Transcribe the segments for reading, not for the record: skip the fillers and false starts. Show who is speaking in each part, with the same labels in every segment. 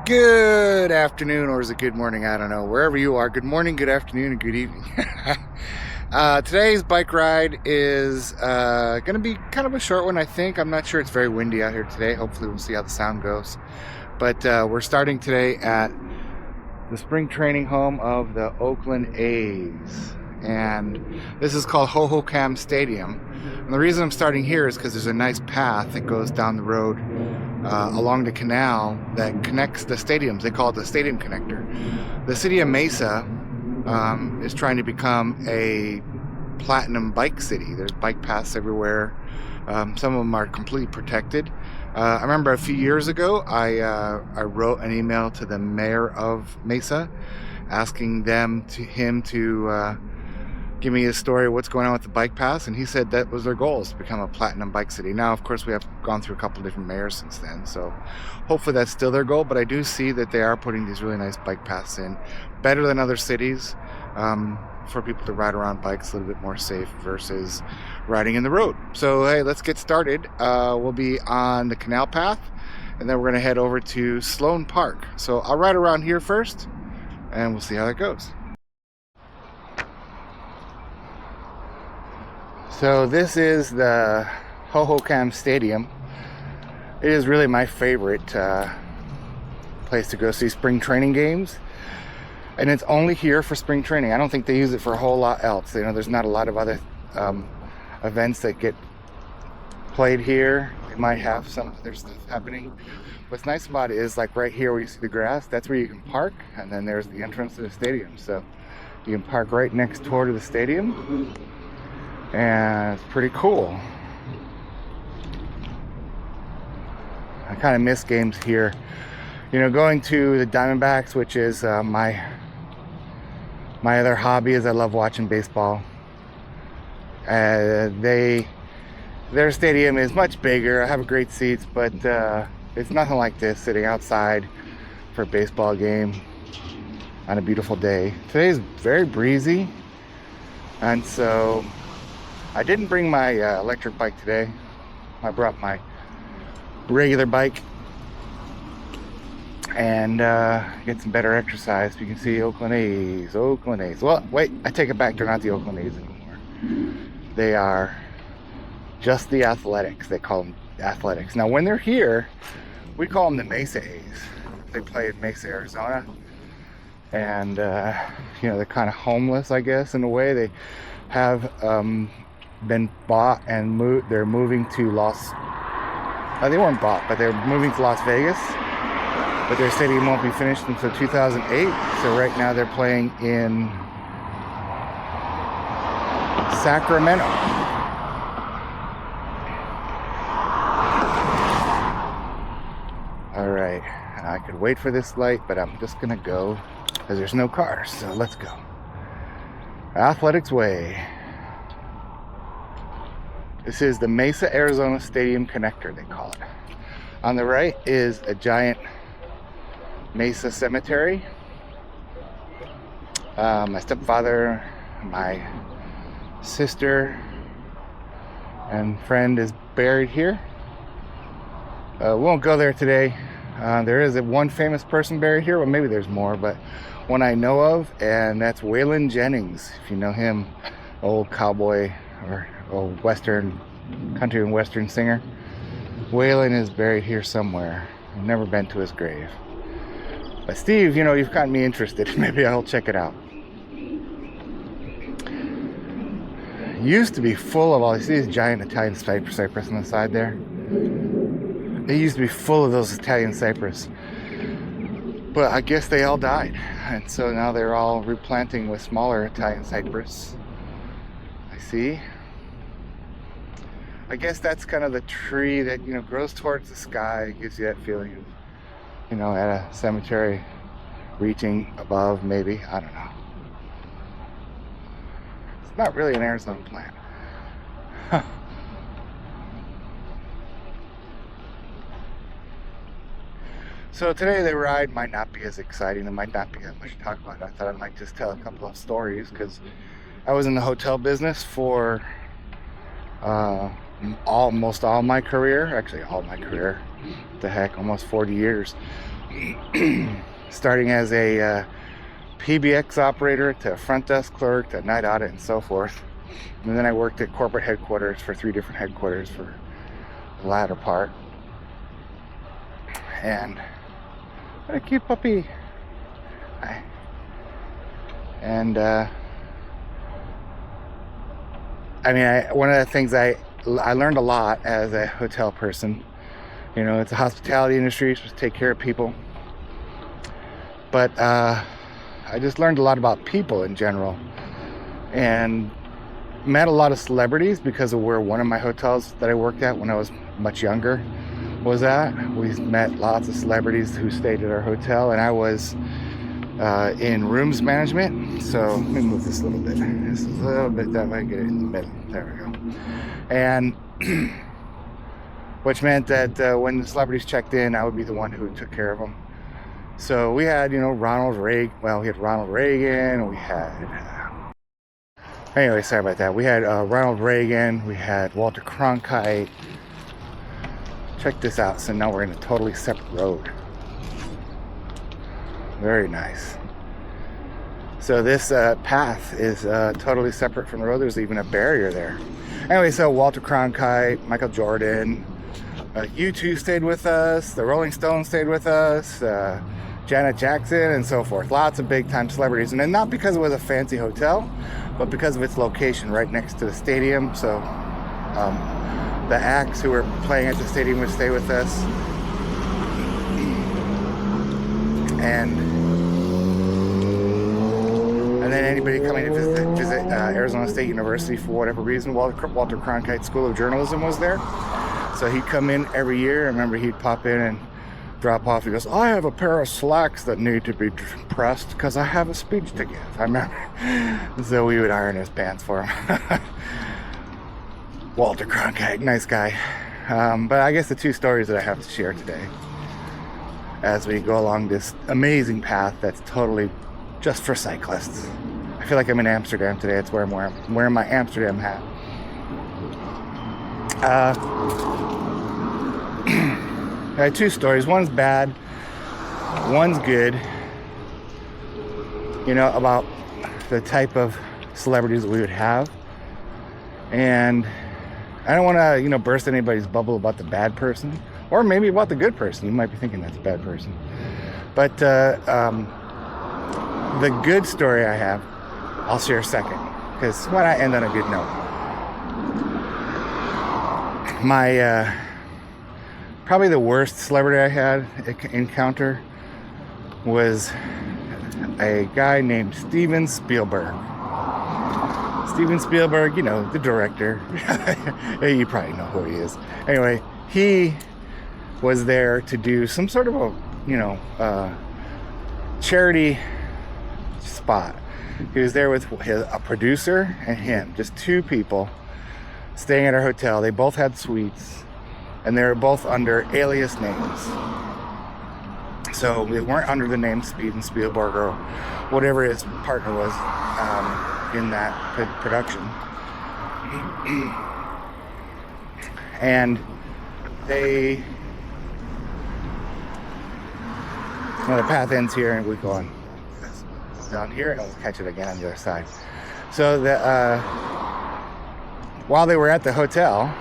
Speaker 1: Good afternoon, or is it good morning? I don't know. Wherever you are, good morning, good afternoon, and good evening. Today's bike ride is going to be kind of a short one, I think. I'm not sure. It's very windy out here today. Hopefully, we'll see how the sound goes. But we're starting today at the spring training home of the Oakland A's. And this is called Hohokam Stadium. And the reason I'm starting here is because there's a nice path that goes down the road along the canal that connects the stadiums. They call it the stadium connector. The city of Mesa is trying to become a platinum bike city. There's bike paths everywhere. Some of them are completely protected. I remember a few years ago, I wrote an email to the mayor of Mesa, asking him to give me a story of what's going on with the bike paths, and he said that was their goal, is to become a platinum bike city. Now, of course, we have gone through a couple of different mayors since then, so hopefully that's still their goal. But I do see that they are putting these really nice bike paths in, better than other cities, for people to ride around bikes a little bit more safe versus riding in the road. So hey, let's get started. We'll be on the canal path, and then we're going to head over to Sloan Park. So I'll ride around here first, and we'll see how that goes. So this is the Hohokam Stadium. It is really my favorite place to go see spring training games. And it's only here for spring training. I don't think they use it for a whole lot else. You know, there's not a lot of other events that get played here. They might have some other stuff happening. What's nice about it is, like right here where you see the grass, that's where you can park. And then there's the entrance to the stadium. So you can park right next door to the stadium. And it's pretty cool. I kind of miss games here. You know, going to the Diamondbacks, which is my other hobby, is I love watching baseball. Their stadium is much bigger. I have great seats, but it's nothing like this, sitting outside for a baseball game on a beautiful day. Today is very breezy, and so I didn't bring my electric bike today. I brought my regular bike and get some better exercise. You can see Oakland A's. Well, wait, I take it back. They're not the Oakland A's anymore. They are just the Athletics. They call them Athletics. Now, when they're here, we call them the Mesa A's. They play in Mesa, Arizona. And, you know, they're kind of homeless, I guess, in a way. They have been bought and moved. They're moving to they weren't bought, but they're moving to Las Vegas. But their stadium won't be finished until 2008. So right now they're playing in Sacramento. All right, I could wait for this light, but I'm just gonna go because there's no cars. So let's go. Athletics Way. This is the Mesa, Arizona Stadium Connector, they call it. On the right is a giant Mesa cemetery. My stepfather, my sister, and friend is buried here. We won't go there today. There is one famous person buried here. Well, maybe there's more, but one I know of, and that's Waylon Jennings. If you know him, old cowboy or old country and western singer. Waylon is buried here somewhere. I've never been to his grave. But Steve, you know, you've gotten me interested. Maybe I'll check it out. Used to be full of all these. See these giant Italian cypress on the side there? It used to be full of those Italian cypress. But I guess they all died. And so now they're all replanting with smaller Italian cypress. I see. I guess that's kind of the tree that, you know, grows towards the sky. It gives you that feeling of, you know, at a cemetery reaching above, maybe. I don't know. It's not really an Arizona plant. So today the ride might not be as exciting. There might not be that much to talk about. I thought I might just tell a couple of stories because I was in the hotel business for almost all my career, actually all my career. What the heck, almost 40 years. Starting as a PBX operator to front desk clerk to night audit and so forth. And then I worked at corporate headquarters for 3 different headquarters for the latter part. And what a cute puppy. Hi. And one of the things I learned a lot as a hotel person. You know, it's a hospitality industry, you're supposed to take care of people. But I just learned a lot about people in general. And met a lot of celebrities because of where one of my hotels that I worked at when I was much younger was at. We met lots of celebrities who stayed at our hotel, and I was in rooms management. So let me move this a little bit. This is a little bit that way, get it in the middle. There we go. And which meant that when the celebrities checked in, I would be the one who took care of them. So we had, Ronald Reagan. Well, we had Ronald Reagan. We had anyway, sorry about that. We had Ronald Reagan. We had Walter Cronkite. Check this out. So now we're in a totally separate road. Very nice. So this path is totally separate from the road. There's even a barrier there. Anyway, so Walter Cronkite, Michael Jordan, U2 stayed with us, the Rolling Stones stayed with us, Janet Jackson, and so forth. Lots of big time celebrities. And then not because it was a fancy hotel, but because of its location right next to the stadium. So the acts who were playing at the stadium would stay with us. And then anybody coming to visit Arizona State University for whatever reason, Walter Cronkite School of Journalism was there. So he'd come in every year. I remember he'd pop in and drop off. He goes, I have a pair of slacks that need to be pressed because I have a speech to give. I remember. So we would iron his pants for him. Walter Cronkite, nice guy. But I guess the 2 stories that I have to share today as we go along this amazing path that's totally just for cyclists. I feel like I'm in Amsterdam today. It's where I'm wearing my Amsterdam hat. I had 2 stories. One's bad, one's good. About the type of celebrities that we would have. And I don't want to, burst anybody's bubble about the bad person, or maybe about the good person. You might be thinking that's a bad person. But the good story I have, I'll share second, because why not end on a good note? My probably the worst celebrity I had encounter was a guy named Steven Spielberg. Steven Spielberg, the director. You probably know who he is. Anyway, he was there to do some sort of a charity spot. He was there with a producer and him, just 2 people staying at our hotel. They both had suites, and they were both under alias names. So they weren't under the name Steven Spielberg or whatever his partner was in that production. And the path ends here, and we go on down here, and we'll catch it again on the other side. So while they were at the hotel,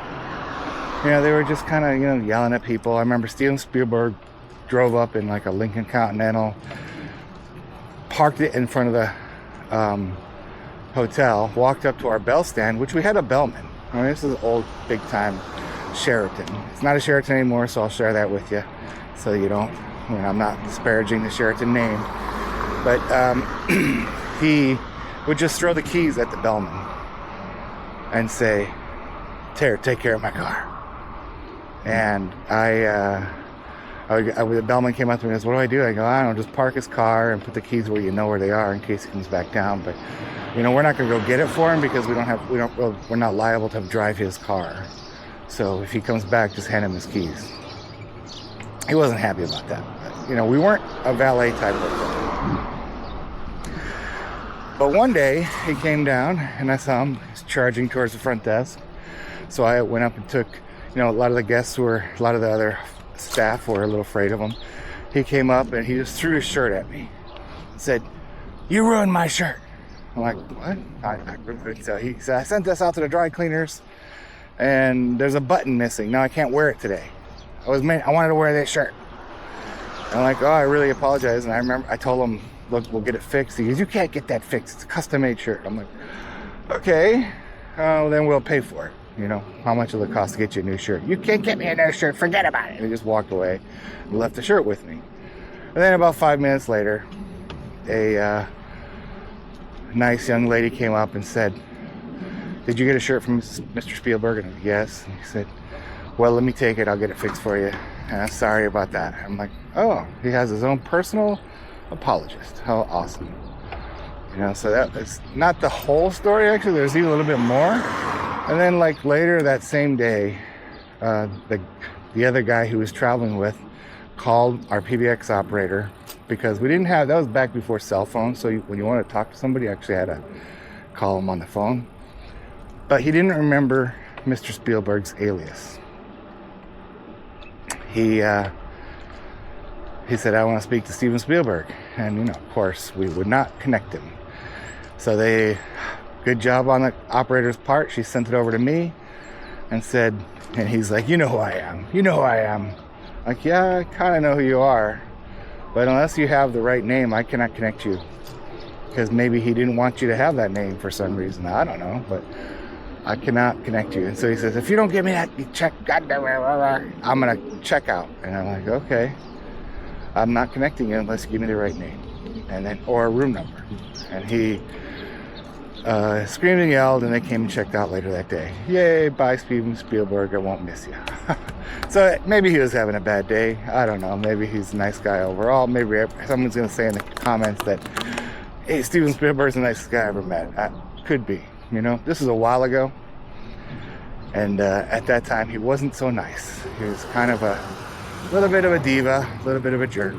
Speaker 1: they were just kind of yelling at people. I remember Steven Spielberg drove up in like a Lincoln Continental, parked it in front of the hotel, walked up to our bell stand, which we had a bellman. This is old big time Sheraton. It's not a Sheraton anymore, so I'll share that with you, so you don't. I'm not disparaging the Sheraton name, but he would just throw the keys at the bellman and say, take care of my car. And the bellman came up to me and goes, what do I do? I go, I don't know, just park his car and put the keys where you know where they are in case he comes back down. But we're not going to go get it for him because we're not liable to drive his car. So if he comes back, just hand him his keys. He wasn't happy about that. But, we weren't a valet type of thing. But one day he came down and I saw him charging towards the front desk. So I went up and took, a lot of the guests a lot of the other staff were a little afraid of him. He came up and he just threw his shirt at me and said, "You ruined my shirt." I'm like, "What?" So he said, "I sent this out to the dry cleaners and there's a button missing. Now I can't wear it today. I wanted to wear this shirt." And I'm like, "Oh, I really apologize." And I remember I told him, "Look, we'll get it fixed." He goes, "You can't get that fixed. It's a custom-made shirt." I'm like, "Okay, then we'll pay for it. You know, how much will it cost to get you a new shirt?" "You can't get me a new shirt. Forget about it." And he just walked away and left the shirt with me. And then about 5 minutes later, a nice young lady came up and said, "Did you get a shirt from Mr. Spielberg?" And I said, "Yes." And he said, "Well, let me take it. I'll get it fixed for you. And I'm sorry about that." I'm like, "Oh, he has his own personal apologist. How awesome." You know, so that is not the whole story. Actually, there's even a little bit more. And then, like, later that same day, the other guy who was traveling with called our PBX operator, because we didn't have, that was back before cell phones, so when you wanted to talk to somebody, you actually had to call them on the phone. But he didn't remember Mr. Spielberg's alias. He said, "I want to speak to Steven Spielberg." And, you know, of course, we would not connect him. So good job on the operator's part. She sent it over to me and said, and he's like, "You know who I am. You know who I am." Like, "Yeah, I kind of know who you are. But unless you have the right name, I cannot connect you." Because maybe he didn't want you to have that name for some reason. I don't know. But I cannot connect you. And so he says, "If you don't give me that check, I'm going to check out." And I'm like, "Okay. I'm not connecting you unless you give me the right name. And then, or a room number." And he screamed and yelled, and they came and checked out later that day. "Yay, bye, Steven Spielberg. I won't miss you." So maybe he was having a bad day. I don't know. Maybe he's a nice guy overall. Maybe someone's going to say in the comments that, "Hey, Steven Spielberg's the nicest guy I ever met." Could be. You know, this is a while ago. And at that time, he wasn't so nice. He was kind of a little bit of a diva, a little bit of a jerk.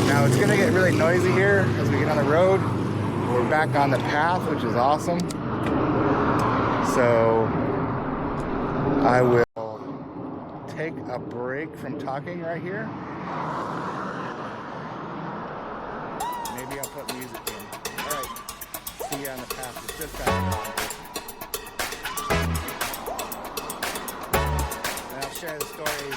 Speaker 1: Now it's going to get really noisy here as we get on the road. We're back on the path, which is awesome. So I will take a break from talking right here. Maybe I'll put music in. All right. See you on the path. It's just back. And I'll share the story.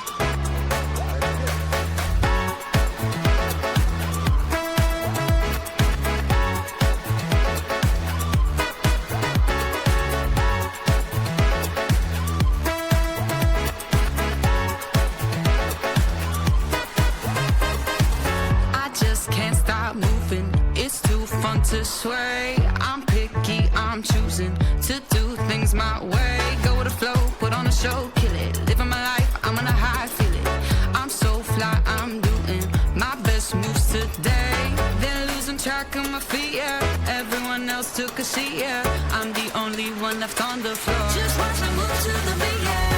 Speaker 2: To sway, I'm picky, I'm choosing to do things my way. Go with the flow, put on a show, kill it. Living my life, I'm on a high, feel it. I'm so fly, I'm doing my best moves today. Then losing track of my feet, yeah. Everyone else took a seat, yeah. I'm the only one left on the floor. Just watch me move to the beat, yeah.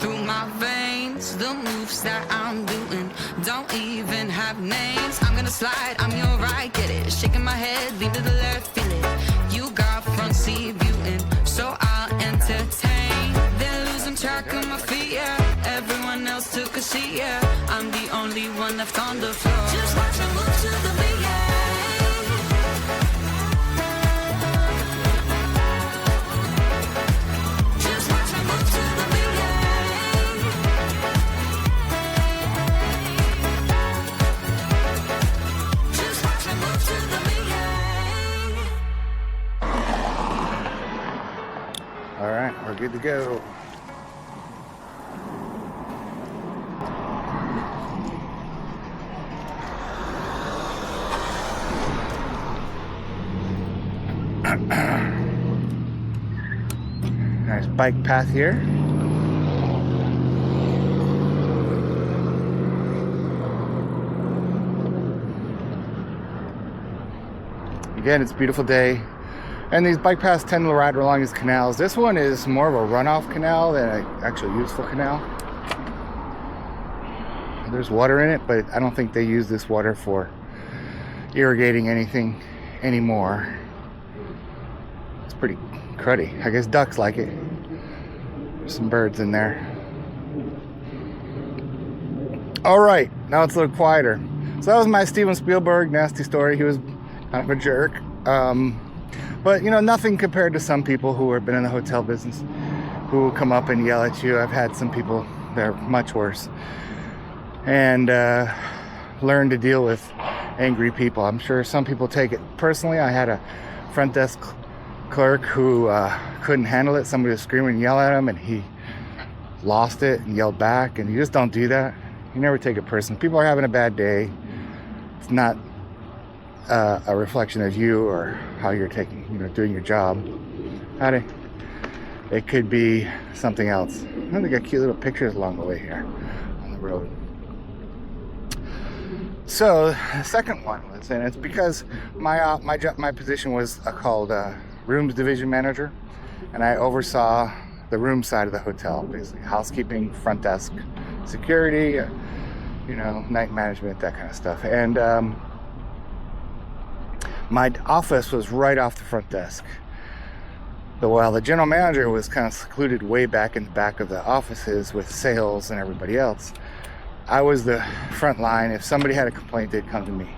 Speaker 2: Through my veins, the moves that I'm doing don't even have names. I'm gonna slide, I'm your right, get it. Shaking my head, lean to the left, feel it. You got front seat viewing, so I'll entertain. Then losing track of my feet, yeah. Everyone else took a seat, yeah. I'm the only one left on the floor. Just watch me move to the beat, yeah.
Speaker 1: We're good to go. Nice bike path here. Again, it's a beautiful day. And these bike paths tend to ride along these canals. This one is more of a runoff canal than an actual useful canal. There's water in it, but I don't think they use this water for irrigating anything anymore. It's pretty cruddy. I guess ducks like it. There's some birds in there. All right, now it's a little quieter. So that was my Steven Spielberg nasty story. He was kind of a jerk. But, you know, nothing compared to some people who have been in the hotel business who will come up and yell at you. I've had some people that are much worse. And learn to deal with angry people. I'm sure some people take it personally. I had a front desk clerk who couldn't handle it. Somebody was screaming and yell at him, and he lost it and yelled back. And you just don't do that. You never take it personally. People are having a bad day. It's not a reflection of you or how you're doing your job. It could be something else. I think got cute little pictures along the way here on the road. So the second one was, and it's because my position was called rooms division manager, and I oversaw the room side of the hotel, basically housekeeping, front desk, security, night management, that kind of stuff. And my office was right off the front desk. While the general manager was kind of secluded way back in the back of the offices with sales and everybody else, I was the front line. If somebody had a complaint, they'd come to me.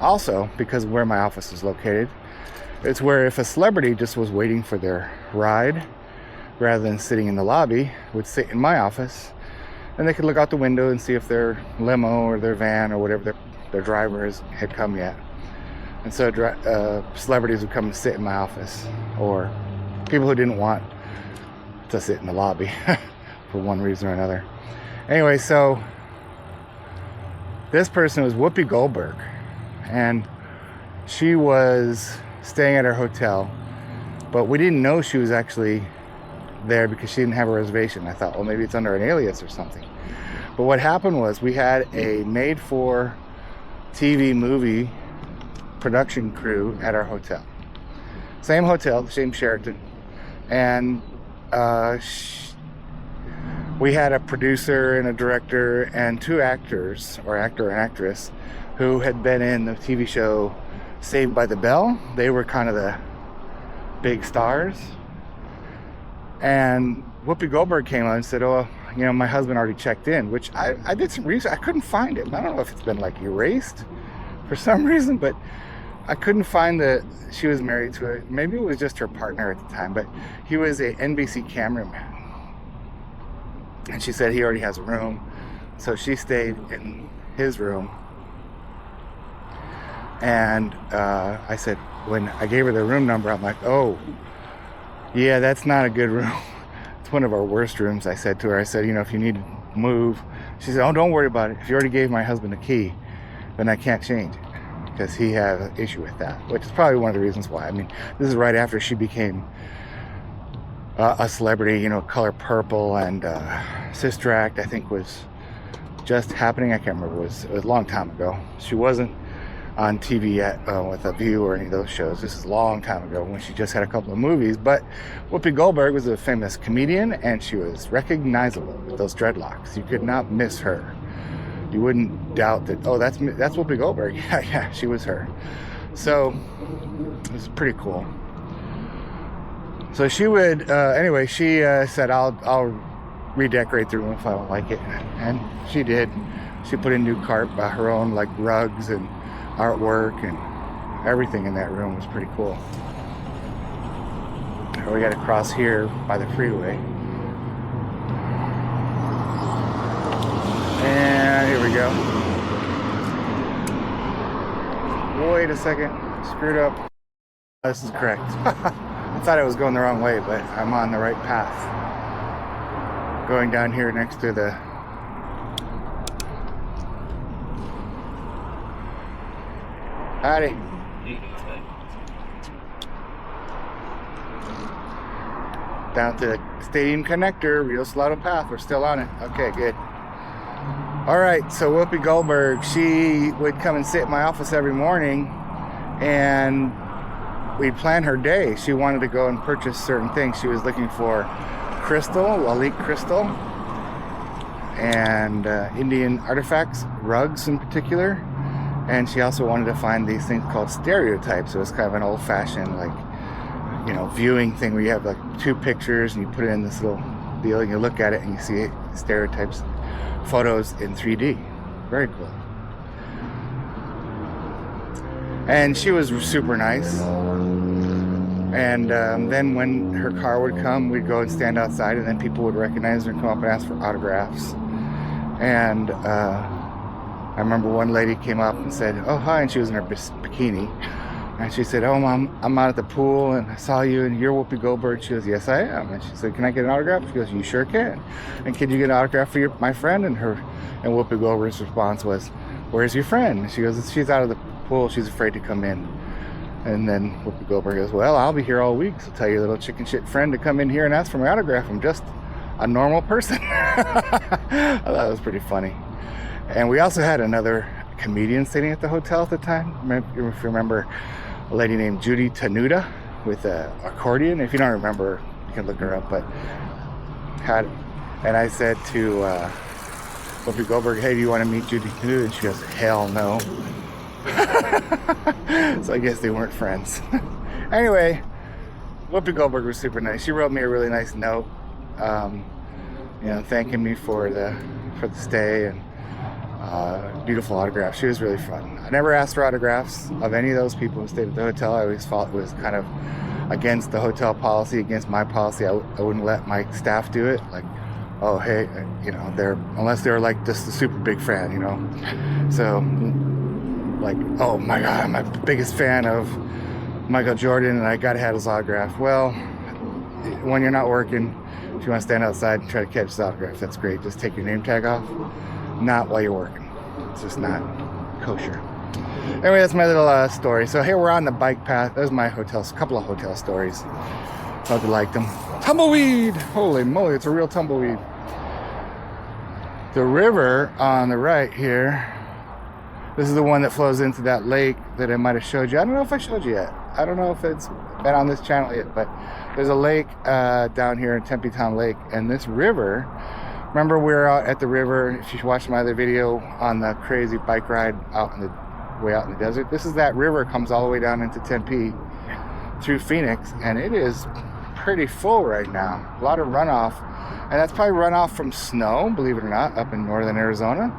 Speaker 1: Also, because of where my office is located, it's where if a celebrity just was waiting for their ride, rather than sitting in the lobby, would sit in my office, and they could look out the window and see if their limo or their van or whatever their driver had come yet. And so celebrities would come and sit in my office, or people who didn't want to sit in the lobby for one reason or another. Anyway, so this person was Whoopi Goldberg, and she was staying at our hotel, but we didn't know she was actually there because she didn't have a reservation. I thought, well, maybe it's under an alias or something. But what happened was we had a made-for-TV movie production crew at our hotel. Same hotel, the same Sheraton. And we had a producer and a director and two actors, or actor and actress, who had been in the TV show Saved by the Bell. They were kind of the big stars. And Whoopi Goldberg came on and said, my husband already checked in, which I did some research. I couldn't find it. I don't know if it's been erased for some reason, but I couldn't find that she was married to it. Maybe it was just her partner at the time, but he was a NBC cameraman. And she said he already has a room. So she stayed in his room. And I said, when I gave her the room number, I'm like, oh, yeah, that's not a good room. It's one of our worst rooms, I said to her. I said, if you need to move. She said, oh, don't worry about it. If you already gave my husband a key, then I can't change it, because he had an issue with that, which is probably one of the reasons why. I mean, this is right after she became a celebrity. Color Purple and Sister Act, I think, was just happening. I can't remember. It was a long time ago. She wasn't on TV yet with A View or any of those shows. This is a long time ago when she just had a couple of movies. But Whoopi Goldberg was a famous comedian, and she was recognizable with those dreadlocks. You could not miss her. You wouldn't doubt that, oh, that's Whoopi Goldberg. Yeah, she was her. So it was pretty cool. So she would, anyway, she said, I'll redecorate the room if I don't like it. And she did. She put in new her own rugs and artwork, and everything in that room was pretty cool. We got to cross here by the freeway. And here we go. Wait a second. Screwed up. This is correct. I thought I was going the wrong way, but I'm on the right path. Going down here next to the howdy. Down to the Stadium Connector, Rio Salado Path. We're still on it. Okay, good. All right, so Whoopi Goldberg, she would come and sit in my office every morning, and we planned her day. She wanted to go and purchase certain things. She was looking for crystal, elite crystal, and Indian artifacts, rugs in particular. And she also wanted to find these things called stereotypes. So it's kind of an old-fashioned, like, you know, viewing thing where you have like two pictures and you put it in this little deal and you look at it and you see stereotypes, photos in 3D. Very cool. And she was super nice. And then when her car would come, we'd go and stand outside, and then people would recognize her and come up and ask for autographs. And I remember one lady came up and said, "Oh, hi," and she was in her bikini. And she said, "Oh, Mom, I'm out at the pool, and I saw you, and you're Whoopi Goldberg." She goes, "Yes, I am." And she said, "Can I get an autograph?" She goes, "You sure can." "And can you get an autograph for my friend?" And Whoopi Goldberg's response was, "Where's your friend?" And she goes, "She's out of the pool. She's afraid to come in." And then Whoopi Goldberg goes, "Well, I'll be here all week, so tell your little chicken shit friend to come in here and ask for my autograph. I'm just a normal person." I thought it was pretty funny. And we also had another comedian staying at the hotel at the time. If you remember, a lady named Judy Tenuta with an accordion. If you don't remember, you can look her up. But and I said to Whoopi Goldberg, "Hey, do you want to meet Judy Tenuta?" And she goes, "Hell no." So I guess they weren't friends. Anyway, Whoopi Goldberg was super nice. She wrote me a really nice note, you know, thanking me for the stay, and beautiful autograph. She was really fun. I never asked for autographs of any of those people who stayed at the hotel. I always felt it was kind of against the hotel policy, against my policy. I wouldn't let my staff do it. Like, oh, hey, you know, unless they're like just a super big fan, you know. So, like, oh my God, I'm my biggest fan of Michael Jordan and I gotta have his autograph. Well, when you're not working, if you want to stand outside and try to catch his autograph, that's great. Just take your name tag off. Not while you're working. It's just not kosher. Anyway, that's my little story. So here we're on the bike path. There's my hotels, a couple of hotel stories. Hope you liked them. Tumbleweed! Holy moly, it's a real tumbleweed. The river on the right here, this is the one that flows into that lake that I might have showed you. I don't know if I showed you yet. I don't know if it's been on this channel yet, but there's a lake down here in Tempe Town Lake, and this river, remember we were out at the river, if you watched my other video on the crazy bike ride way out in the desert, this is that river, comes all the way down into Tempe through Phoenix, and it is pretty full right now. A lot of runoff, and that's probably runoff from snow, believe it or not, up in northern Arizona.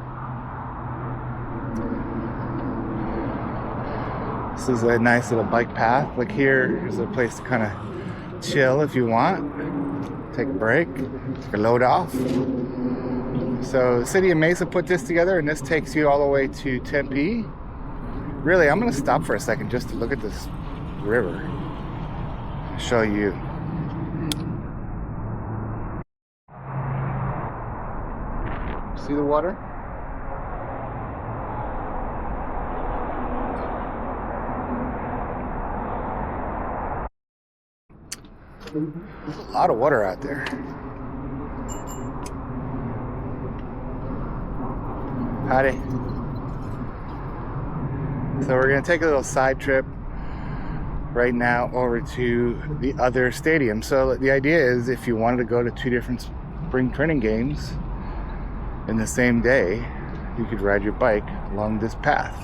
Speaker 1: This is a nice little bike path. Like here is a place to kind of chill if you want. Take a break, take a load off. So the city of Mesa put this together, and this takes you all the way to Tempe. Really, I'm going to stop for a second just to look at this river. Show you. See the water? There's a lot of water out there. Howdy. So we're going to take a little side trip right now over to the other stadium. So the idea is, if you wanted to go to two different spring training games in the same day, you could ride your bike along this path.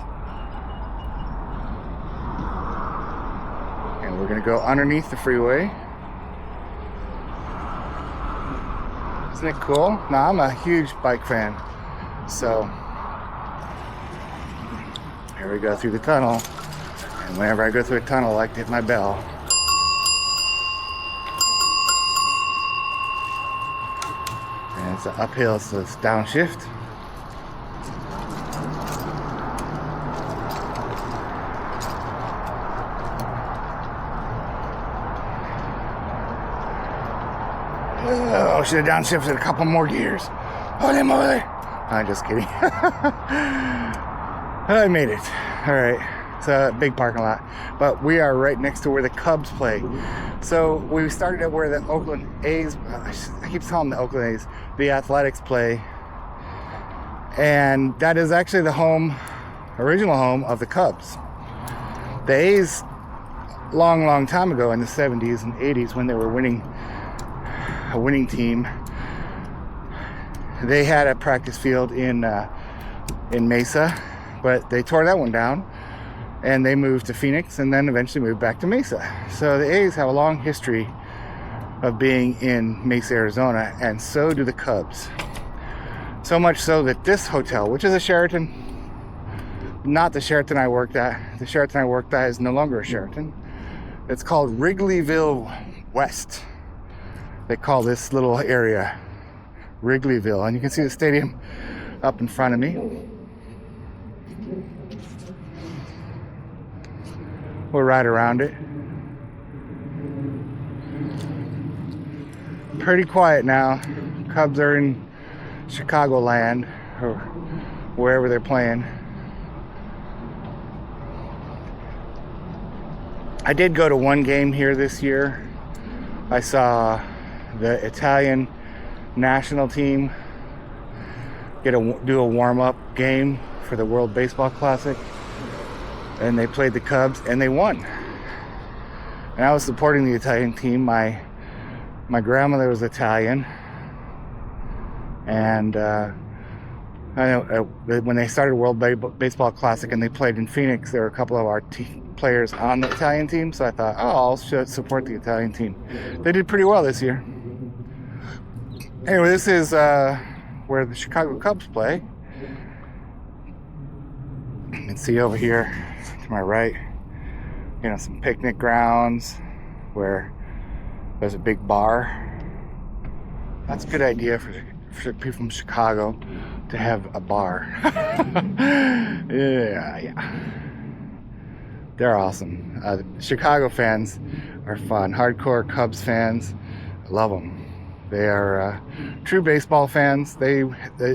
Speaker 1: And we're going to go underneath the freeway. Isn't it cool? Now, I'm a huge bike fan, so here we go through the tunnel, and whenever I go through a tunnel, I like to hit my bell. And it's an uphill, so it's downshift. Oh, should have downshifted a couple more gears. Holy moly! I'm just kidding. I made it. All right. It's a big parking lot, but we are right next to where the Cubs play. So we started at where the Oakland A's, I keep calling them the Oakland A's, the Athletics play. And that is actually the original home of the Cubs. The A's long time ago in the 70s and 80s when they were winning a winning team. They had a practice field in Mesa, but they tore that one down and they moved to Phoenix and then eventually moved back to Mesa. So the A's have a long history of being in Mesa, Arizona, and so do the Cubs. So much so that this hotel, which is a Sheraton, not the Sheraton I worked at. The Sheraton I worked at is no longer a Sheraton. It's called Wrigleyville West. They call this little area Wrigleyville, and you can see the stadium up in front of me. We'll ride around it. Pretty quiet now. Cubs are in Chicagoland or wherever they're playing. I did go to one game here this year. I saw the Italian national team do a warm-up game for the World Baseball Classic, and they played the Cubs and they won. And I was supporting the Italian team. My grandmother was Italian, and I know when they started World Baseball Classic and they played in Phoenix, there were a couple of our players on the Italian team, so I thought, oh, I'll support the Italian team. They did pretty well this year. Anyway, this is where the Chicago Cubs play. You can see over here to my right, you know, some picnic grounds where there's a big bar. That's a good idea for people from Chicago to have a bar. Yeah. They're awesome. Chicago fans are fun. Hardcore Cubs fans, I love them. They are true baseball fans. They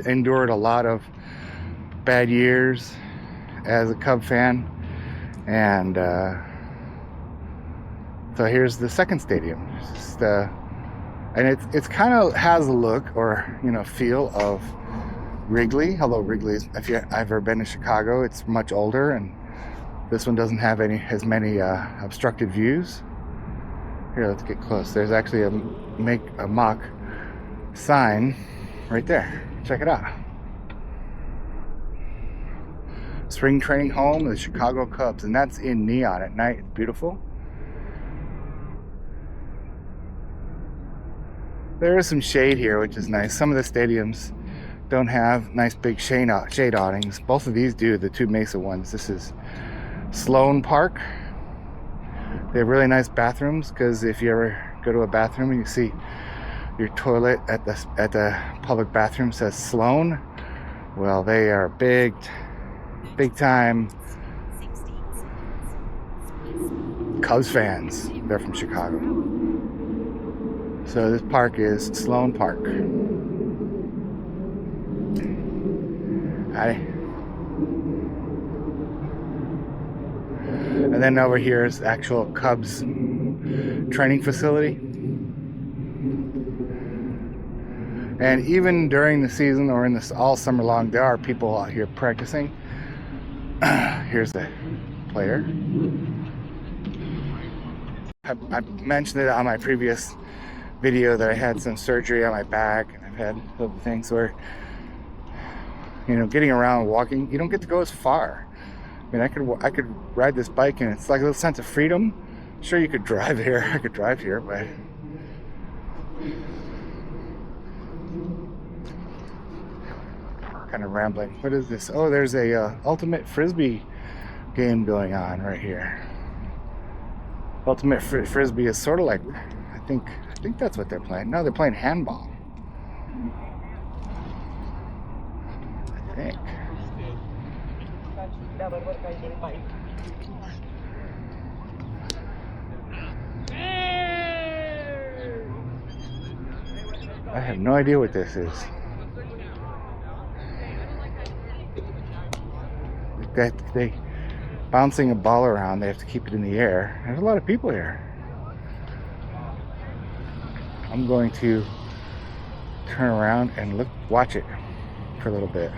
Speaker 1: endured a lot of bad years as a Cub fan, and so here's the second stadium. It's just, and it's kind of has a look or feel of Wrigley. Although Wrigley's, if you've ever been to Chicago, it's much older, and this one doesn't have as many obstructed views. Here, let's get close. There's actually a mock sign right there. Check it out. Spring training home of the Chicago Cubs, and that's in neon at night. It's beautiful. There is some shade here, which is nice. Some of the stadiums don't have nice big shade awnings. Both of these do, the two Mesa ones. This is Sloan Park. They have really nice bathrooms, because if you ever go to a bathroom and you see your toilet at the public bathroom says Sloan, well, they are big time Cubs fans. They're from Chicago. So this park is Sloan Park. Hi. And then over here is the actual Cubs training facility. And even during the season or in this all summer long, there are people out here practicing. Here's the player. I mentioned it on my previous video that I had some surgery on my back, and I've had other things where, getting around, walking, you don't get to go as far. I mean, I could ride this bike, and it's like a little sense of freedom. Sure, you could drive here. I could drive here, but kind of rambling. What is this? Oh, there's a ultimate frisbee game going on right here. Ultimate frisbee is sort of like, I think that's what they're playing. No, they're playing handball, I think. I have no idea what this is. They bouncing a ball around. They have to keep it in the air. There's a lot of people here. I'm going to turn around and watch it for a little bit.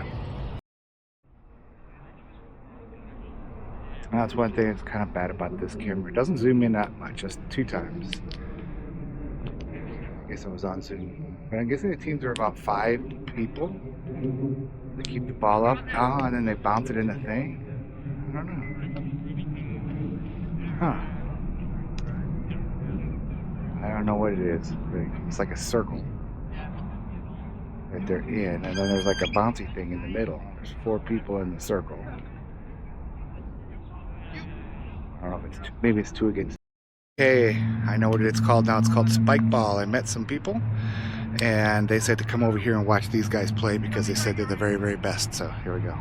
Speaker 1: That's one thing that's kind of bad about this camera. It doesn't zoom in that much, just 2 times. I guess I was on Zoom. But I'm guessing the teams are about 5 people. They keep the ball up, and then they bounce it in the thing. I don't know. Huh. I don't know what it is. It's like a circle that they're in, and then there's like a bouncy thing in the middle. There's 4 people in the circle. I don't know if it's maybe it's 2 against. Okay, I know what it's called now. It's called spike ball. I met some people, and they said to come over here and watch these guys play because they said they're the very, very best. So here we go.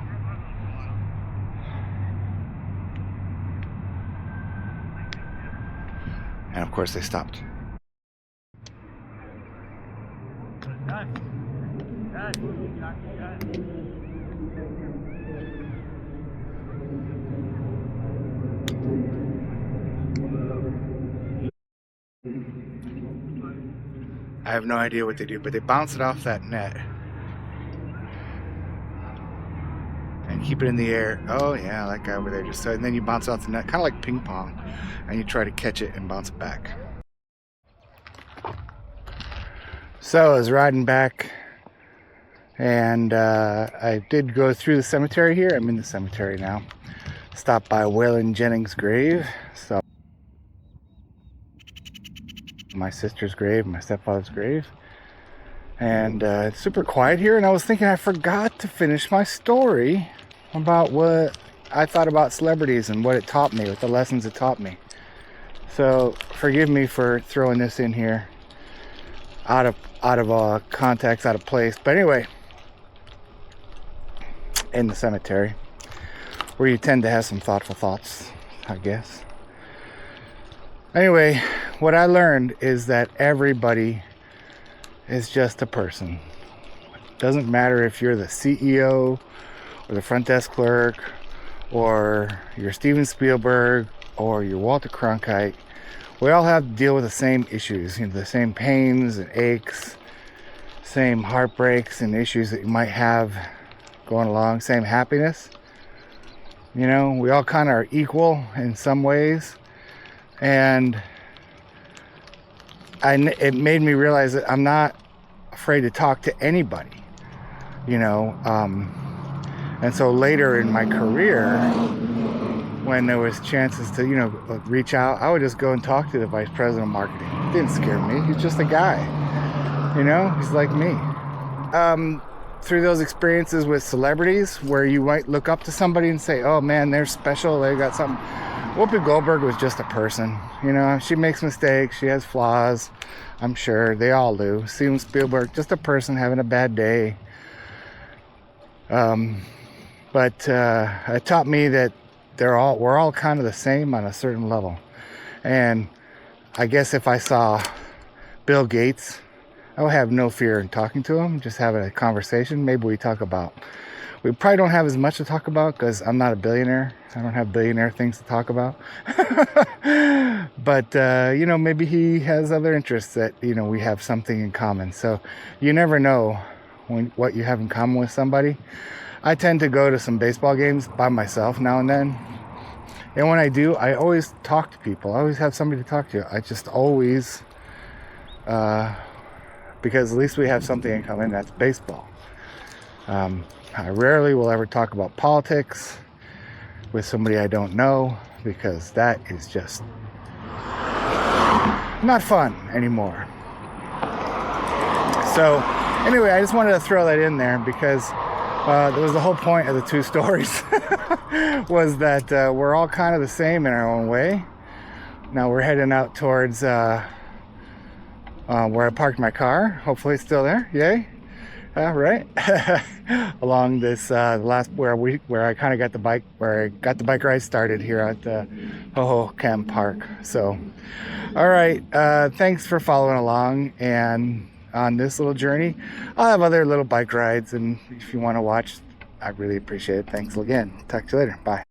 Speaker 1: And of course they stopped. I have no idea what they do, but they bounce it off that net and keep it in the air. Oh yeah, that guy over there just said, and then you bounce off the net, kind of like ping pong, and you try to catch it and bounce it back. So I was riding back, and I did go through the cemetery here. I'm in the cemetery now. Stopped by Waylon Jennings' grave. So my sister's grave, my stepfather's grave, and it's super quiet here. And I was thinking I forgot to finish my story about what I thought about celebrities and what it taught me, what the lessons it taught me. So forgive me for throwing this in here out of context, out of place. But anyway, in the cemetery, where you tend to have some thoughtful thoughts, I guess. Anyway, what I learned is that everybody is just a person. It doesn't matter if you're the CEO or the front desk clerk, or you're Steven Spielberg or you're Walter Cronkite. We all have to deal with the same issues, the same pains and aches, same heartbreaks and issues that you might have going along, same happiness. We all kind of are equal in some ways. And it made me realize that I'm not afraid to talk to anybody, and so later in my career, when there was chances to, reach out, I would just go and talk to the vice president of marketing. It didn't scare me. He's just a guy, he's like me. Through those experiences with celebrities where you might look up to somebody and say, oh man, they're special, they got something. Whoopi Goldberg was just a person, she makes mistakes, she has flaws, I'm sure, they all do. Steven Spielberg, just a person having a bad day. But it taught me that we're all kind of the same on a certain level. And I guess if I saw Bill Gates, I would have no fear in talking to him, just having a conversation. Maybe we probably don't have as much to talk about because I'm not a billionaire. I don't have billionaire things to talk about. But, maybe he has other interests that, we have something in common. So you never know what you have in common with somebody. I tend to go to some baseball games by myself now and then. And when I do, I always talk to people. I always have somebody to talk to. I just always, because at least we have something in common, that's baseball. I rarely will ever talk about politics with somebody I don't know, because that is just not fun anymore. So anyway, I just wanted to throw that in there because that was the whole point of the 2 stories was that we're all kind of the same in our own way. Now we're heading out towards where I parked my car. Hopefully it's still there. Yay. Right. Along this last where I kind of got the bike ride started here at Hohokam Park. So all right, thanks for following along and on this little journey. I'll have other little bike rides, and if you want to watch, I really appreciate it. Thanks again. Talk to you later. Bye.